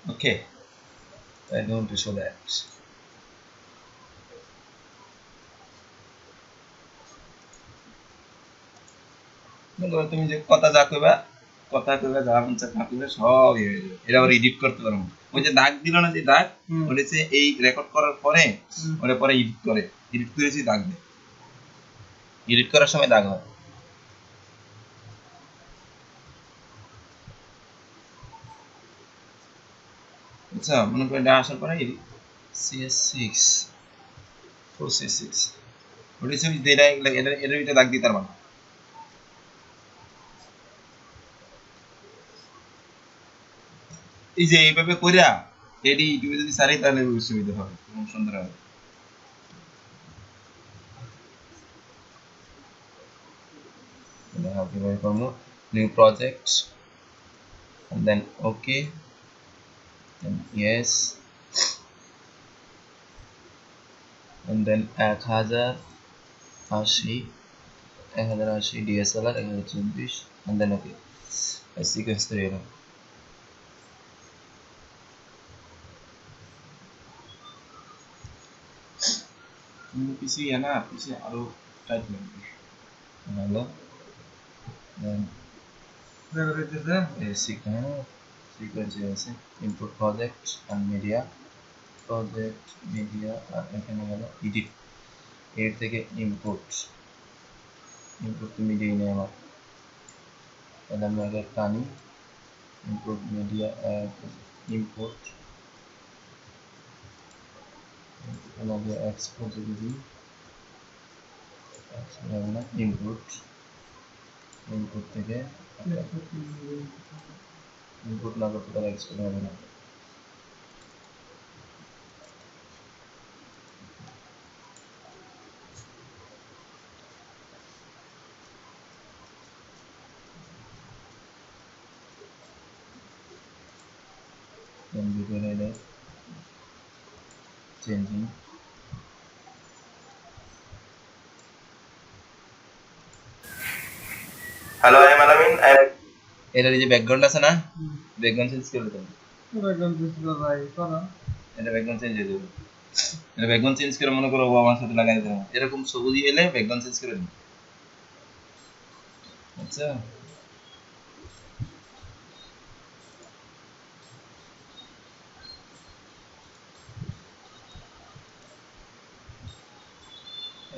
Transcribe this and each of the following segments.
Okay, I'm going to show that. তুমি যে কথা যা কইবা যা মন চায় তা কইবা সব এটা আবার এডিট করতে পারবো। ওই যে দাগ দিল না যে দাগ ওটা হচ্ছে এই রেকর্ড করার পরে ওটা পরে এডিট করেছি দাগ দেয়, এডিট করার সময় দাগ হয়। আচ্ছা মনে করেন এটা আসার পরে CS6 4C6 ওটা হচ্ছে এটার ভিতরে দাগ দিতে পারবা না। এই যে এইভাবে কইরা এডি ইউটিউবে যদি সারি তাহলে সুবিধা হবে, খুব সুন্দর হবে। কিভাবে করবো, new project and then okay and yes and then 1080 DSLR 1024 and then okay sequence তৈরি হলো। পিসি না পিসি আরো টাইট লাগবে হলো দেন সিকোয়েন্স আছে ইনপুট প্রজেক্ট and media আর এখানে হলো এডিট এর থেকে ইনপুট তো মিডিয়া নেই আমার, তাহলে আমি আগে টানি ইনপুট মিডিয়া ইনপুট আগে এক্সপোর্ট যদি দিই হবে না ইনপুট থেকে ইনপুট না করতে তাহলে এক্সপোর্ট হবে না। ভিতরে এলে চেঞ্জিং হ্যালো আই এম আলামিন এটার যে ব্যাকগ্রাউন্ড আছে না ব্যাকগ্রাউন্ড চেঞ্জ করে দেবো, ব্যাকগ্রাউন্ড চেঞ্জ করে ভাই করো এটা ব্যাকগ্রাউন্ড চেঞ্জ হয়ে যাবে, এটা ব্যাকগ্রাউন্ড চেঞ্জ করে মনে করো আমার সাথে লাগাই দেবো এরকম সবুজ এলে ব্যাকগ্রাউন্ড চেঞ্জ করে দিই। আচ্ছা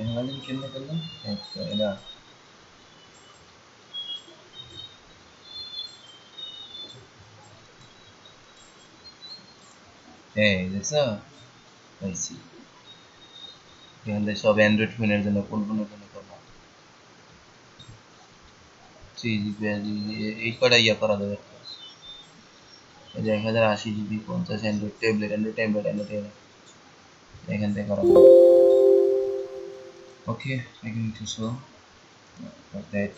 এখানে কেমনে করলাম এটা এই দেখছো পাইছি এখানে সব অ্যান্ড্রয়েড ফোনের জন্য কোন ফোনের জন্য করলাম 3GB এই কটা ইয়া করা যাবে, এই যে 1080GB 50 অ্যান্ড্রয়েড ট্যাবলেট এখান থেকে করা যাবে। ওকে I can do so like that.